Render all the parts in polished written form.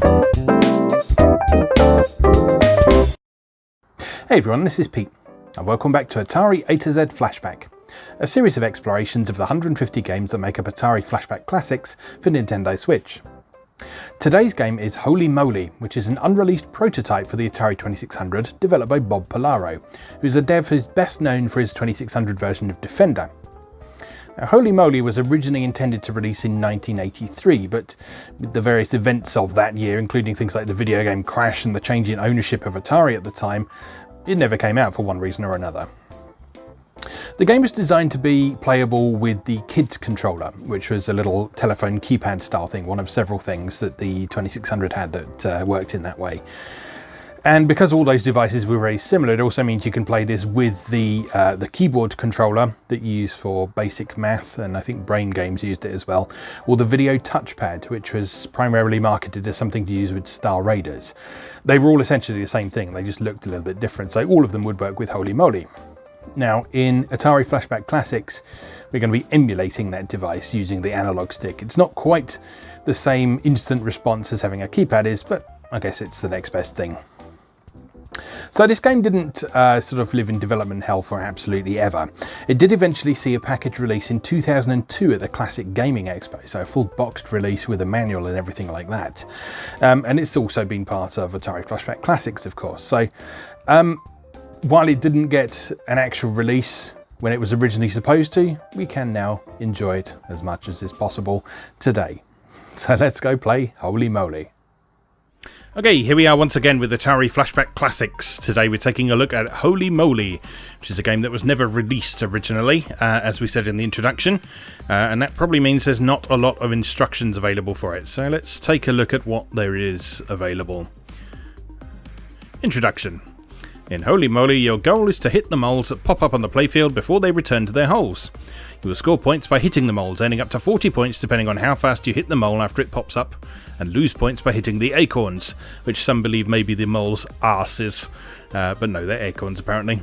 Hey everyone, this is Pete, and welcome back to Atari A to Z Flashback, a series of explorations of the 150 games that make up Atari Flashback Classics for Nintendo Switch. Today's game is Holey Moley, which is an unreleased prototype for the Atari 2600 developed by Bob Polaro, who's a dev who's best known for his 2600 version of Defender. Now, Holey Moley was originally intended to release in 1983, but with the various events of that year, including things like the video game crash and the change in ownership of Atari at the time, it never came out for one reason or another. The game was designed to be playable with the kids controller, which was a little telephone keypad style thing, one of several things that the 2600 had that worked in that way. And because all those devices were very similar, it also means you can play this with the keyboard controller that you use for basic math, and I think Brain Games used it as well, or the video touchpad, which was primarily marketed as something to use with Star Raiders. They were all essentially the same thing, they just looked a little bit different, so all of them would work with Holey Moley. Now, in Atari Flashback Classics, we're going to be emulating that device using the analog stick. It's not quite the same instant response as having a keypad is, but I guess it's the next best thing. So this game didn't sort of live in development hell for absolutely ever. It did eventually see a package release in 2002 at the Classic Gaming Expo, so a full boxed release with a manual and everything like that. And it's also been part of Atari Flashback Classics, of course. So while it didn't get an actual release when it was originally supposed to, we can now enjoy it as much as is possible today. So let's go play Holey Moley. Okay, here we are once again with Atari Flashback Classics. Today we're taking a look at Holey Moley, which is a game that was never released originally, as we said in the introduction, and that probably means there's not a lot of instructions available for it. So let's take a look at what there is available. Introduction. In Holey Moley, your goal is to hit the moles that pop up on the playfield before they return to their holes. You will score points by hitting the moles, earning up to 40 points depending on how fast you hit the mole after it pops up, and lose points by hitting the acorns, which some believe may be the mole's arses, but no, they're acorns apparently.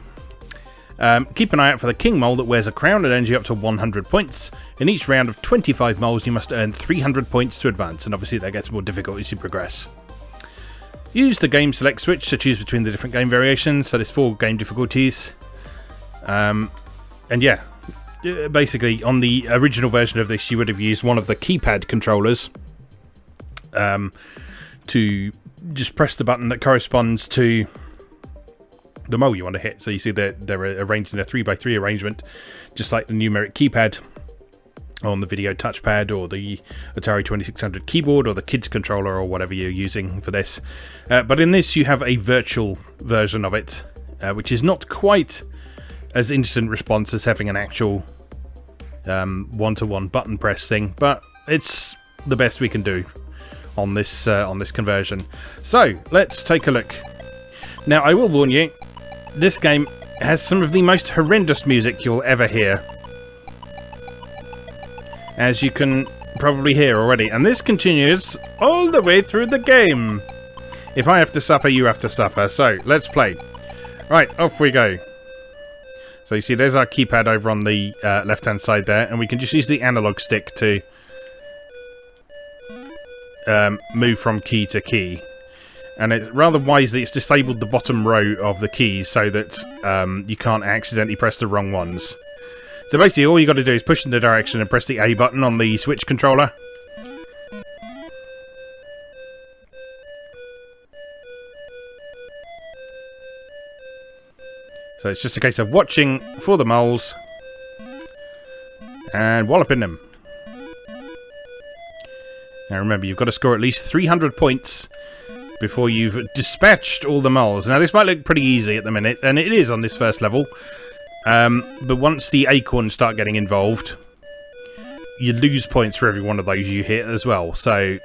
Keep an eye out for the king mole that wears a crown and earns you up to 100 points. In each round of 25 moles, you must earn 300 points to advance, and obviously that gets more difficult as you progress. Use the game select switch to choose between the different game variations, so there's 4 game difficulties. And yeah, basically on the original version of this you would have used one of the keypad controllers to just press the button that corresponds to the mole you want to hit. So you see they're arranged in a 3x3 arrangement, just like the numeric keypad on the video touchpad or the Atari 2600 keyboard or the kids controller or whatever you're using for this. But in this you have a virtual version of it, which is not quite as instant response as having an actual one-to-one button press thing, but it's the best we can do on this conversion. So let's take a look. Now I will warn you, this game has some of the most horrendous music you'll ever hear, as you can probably hear already, and this continues all the way through the game. If I have to suffer, you have to suffer. So let's play. Right, off we go. So you see there's our keypad over on the left hand side there, and we can just use the analog stick to move from key to key. And it rather wisely, it's disabled the bottom row of the keys so that you can't accidentally press the wrong ones. So basically all you got to do is push in the direction and press the A button on the Switch controller. So it's just a case of watching for the moles and walloping them. Now remember, you've got to score at least 300 points before you've dispatched all the moles. Now this might look pretty easy at the minute, and it is on this first level. But once the acorns start getting involved, you lose points for every one of those you hit as well. So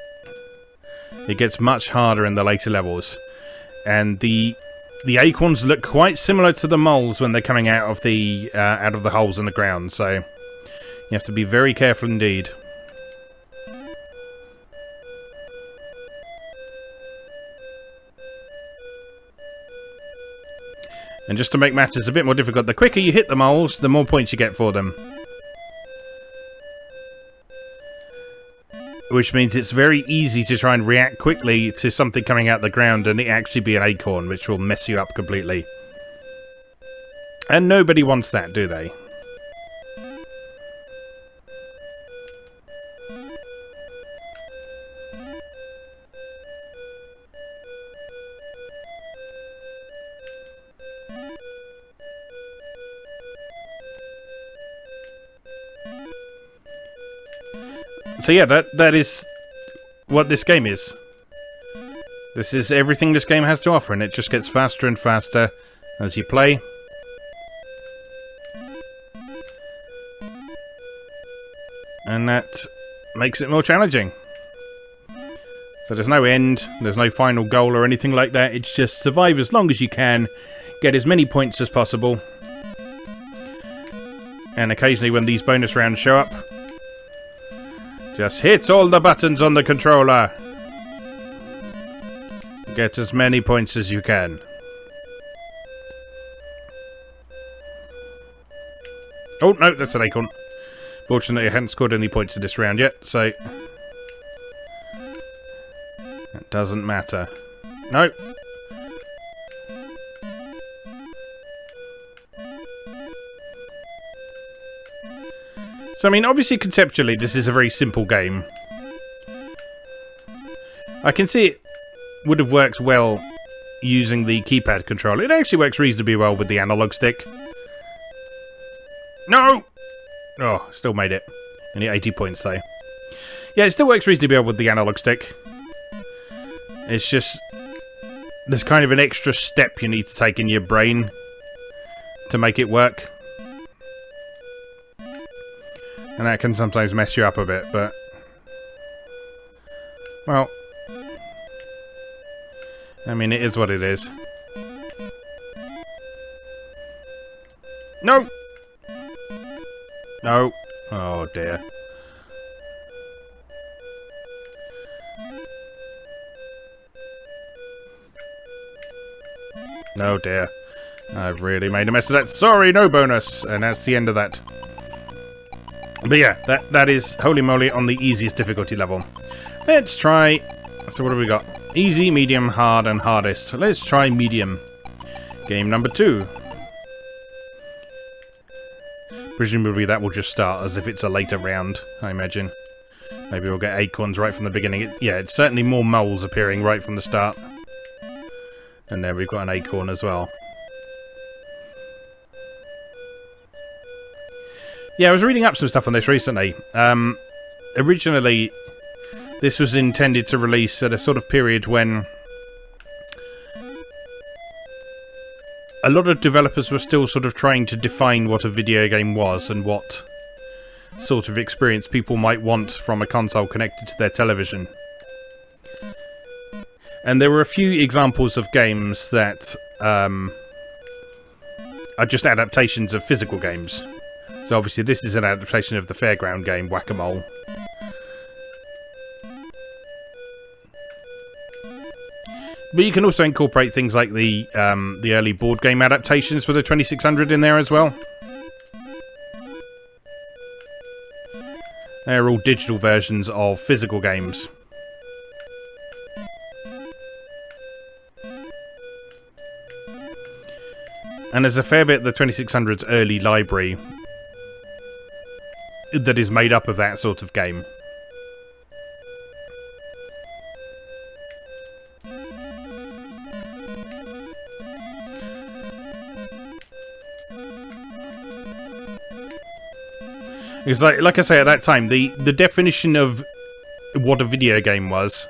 it gets much harder in the later levels. And the acorns look quite similar to the moles when they're coming out of the holes in the ground. So you have to be very careful indeed. And just to make matters a bit more difficult, the quicker you hit the moles, the more points you get for them. which means it's very easy to try and react quickly to something coming out the ground and it actually be an acorn, which will mess you up completely. And nobody wants that, do they? So yeah, that is what this game is. This is everything this game has to offer, and it just gets faster and faster as you play. And that makes it more challenging. So there's no end, there's no final goal or anything like that. It's just survive as long as you can, get as many points as possible. And occasionally when these bonus rounds show up, just hit all the buttons on the controller. Get as many points as you can. Oh, no, that's an acorn. Fortunately, I hadn't scored any points in this round yet, so that doesn't matter. No. So, I mean, obviously, conceptually, this is a very simple game. I can see it would have worked well using the keypad controller. It actually works reasonably well with the analog stick. No! Oh, still made it. Only 80 points, though. Yeah, it still works reasonably well with the analog stick. It's just there's kind of an extra step you need to take in your brain to make it work. And that can sometimes mess you up a bit, but well, I mean, it is what it is. No! No. Oh, dear. No, dear. I've really made a mess of that. Sorry, no bonus. And that's the end of that. But yeah, that is Holey Moley on the easiest difficulty level. Let's try... So what have we got? Easy, medium, hard, and hardest. Let's try medium. Game number 2. Presumably that will just start as if it's a later round, I imagine. Maybe we'll get acorns right from the beginning. Yeah, it's certainly more moles appearing right from the start. And there we've got an acorn as well. Yeah, I was reading up some stuff on this recently. Originally, this was intended to release at a sort of period when a lot of developers were still sort of trying to define what a video game was and what sort of experience people might want from a console connected to their television. And there were a few examples of games that are just adaptations of physical games. So obviously this is an adaptation of the fairground game, Whack-A-Mole. But you can also incorporate things like the early board game adaptations for the 2600 in there as well. They're all digital versions of physical games. And there's a fair bit of the 2600's early library that is made up of that sort of game. Because like I say, at that time, the definition of what a video game was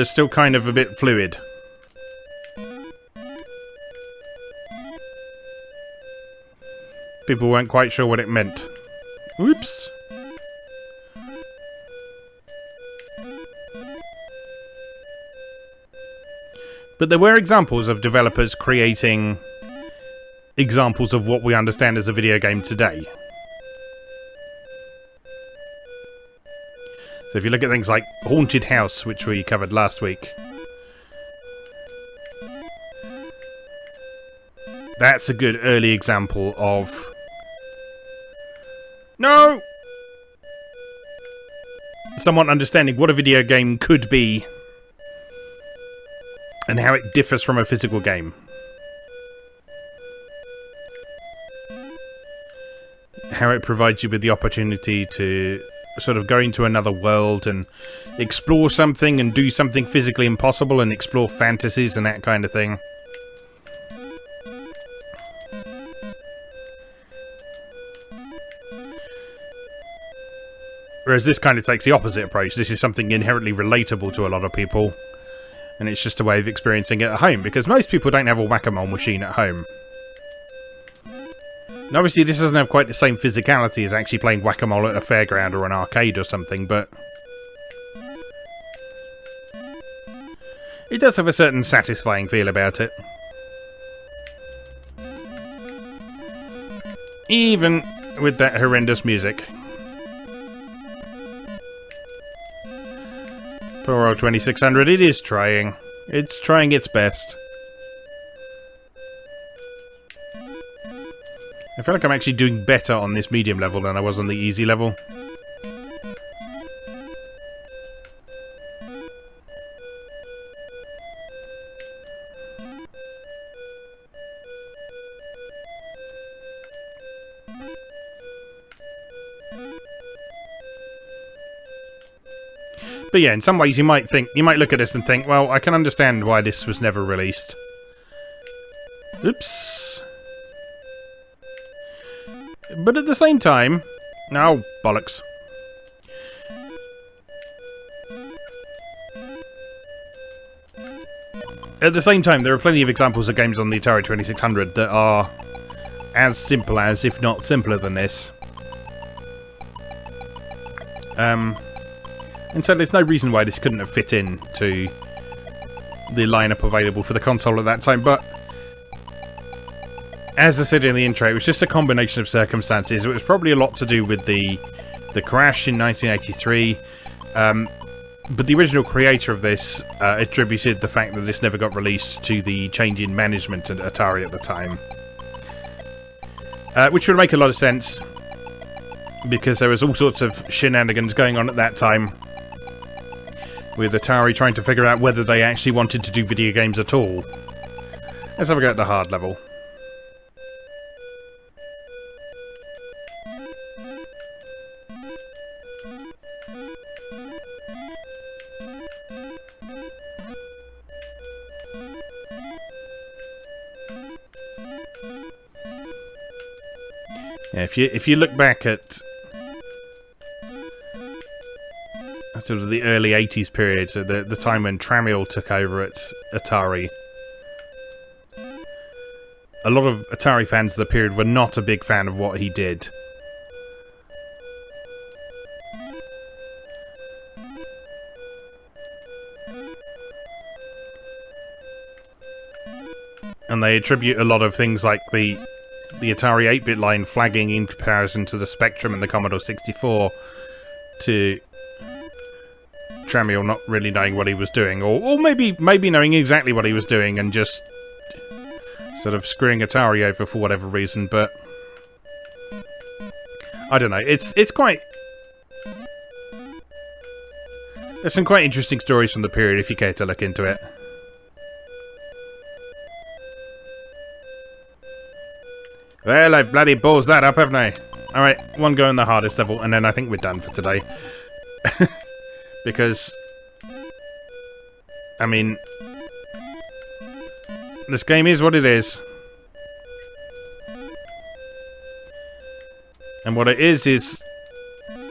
still kind of a bit fluid. People weren't quite sure what it meant. Oops. But there were examples of developers creating examples of what we understand as a video game today. So if you look at things like Haunted House, which we covered last week, that's a good early example of... No! somewhat understanding what a video game could be and how it differs from a physical game. How it provides you with the opportunity to sort of go into another world and explore something and do something physically impossible and explore fantasies and that kind of thing. Whereas this kind of takes the opposite approach. This is something inherently relatable to a lot of people, and it's just a way of experiencing it at home, because most people don't have a whack-a-mole machine at home. And obviously this doesn't have quite the same physicality as actually playing whack-a-mole at a fairground or an arcade or something, but it does have a certain satisfying feel about it. Even with that horrendous music. Poor old 2600, it is trying. It's trying its best. I feel like I'm actually doing better on this medium level than I was on the easy level. But yeah, in some ways you might look at this and think, well, I can understand why this was never released. Oops. But at the same time... No, bollocks. At the same time, there are plenty of examples of games on the Atari 2600 that are as simple as, if not simpler than this. And so there's no reason why this couldn't have fit in to the lineup available for the console at that time, but as I said in the intro, it was just a combination of circumstances. It was probably a lot to do with the crash in 1983, but the original creator of this attributed the fact that this never got released to the change in management at Atari at the time. Which would make a lot of sense, because there was all sorts of shenanigans going on at that time, with Atari trying to figure out whether they actually wanted to do video games at all. Let's have a go at the hard level. Yeah, if you look back at sort of the early 80s period, so the time when Tramiel took over at Atari, a lot of Atari fans of the period were not a big fan of what he did. And they attribute a lot of things like the Atari 8-bit line flagging in comparison to the Spectrum and the Commodore 64 to Tramiel not really knowing what he was doing, or maybe knowing exactly what he was doing and just sort of screwing Atari over for whatever reason. But I don't know. It's quite... There's some quite interesting stories from the period if you care to look into it. Well, I've bloody balls that up, haven't I? Alright, one go in the hardest level, and then I think we're done for today. Because, I mean, this game is what it is. And what it is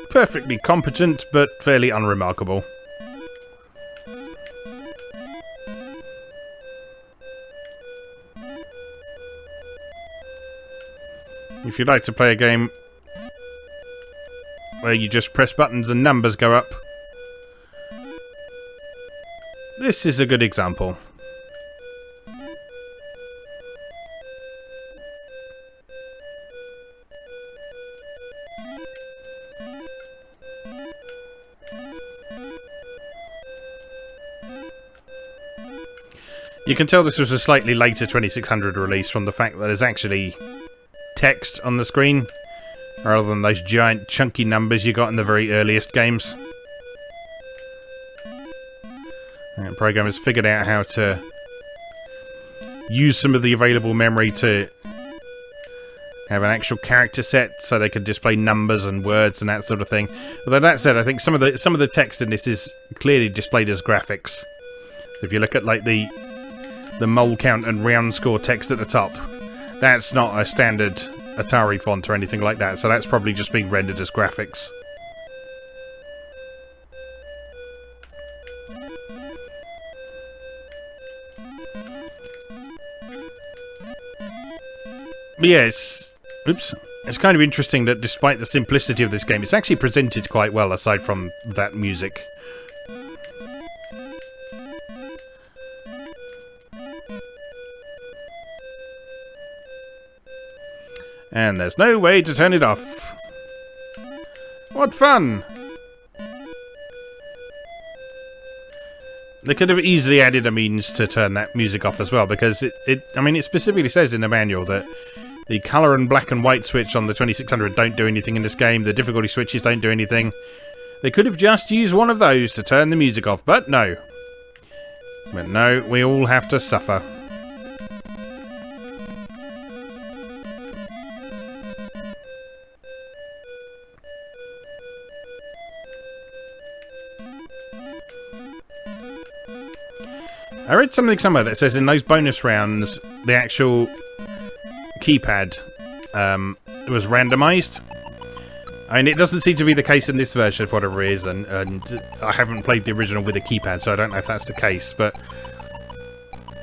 perfectly competent, but fairly unremarkable. If you'd like to play a game where you just press buttons and numbers go up, this is a good example. You can tell this was a slightly later 2600 release from the fact that there's actually text on the screen, rather than those giant chunky numbers you got in the very earliest games. Programmers figured out how to use some of the available memory to have an actual character set, so they could display numbers and words and that sort of thing. Although that said, I think some of the text in this is clearly displayed as graphics. If you look at like the mole count and round score text at the top, that's not a standard Atari font or anything like that, so that's probably just being rendered as graphics. But yeah, it's kind of interesting that despite the simplicity of this game, it's actually presented quite well aside from that music. And there's no way to turn it off. What fun! They could have easily added a means to turn that music off as well, because it specifically says in the manual that the colour and black and white switch on the 2600 don't do anything in this game, the difficulty switches don't do anything. They could have just used one of those to turn the music off, but no. But no, we all have to suffer. I read something somewhere that says in those bonus rounds, the actual keypad was randomized. I mean, it doesn't seem to be the case in this version for whatever reason, and I haven't played the original with a keypad, so I don't know if that's the case, but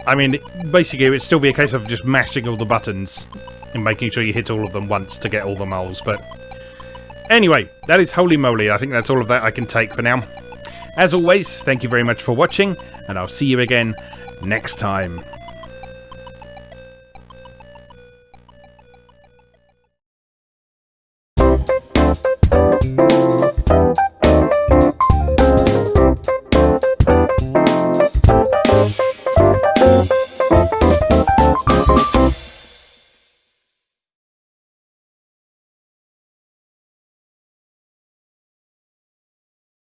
I mean, basically it would still be a case of just mashing all the buttons and making sure you hit all of them once to get all the moles. But anyway, that is Holey Moley. I think that's all of that I can take for now. As always, thank you very much for watching, and I'll see you again next time.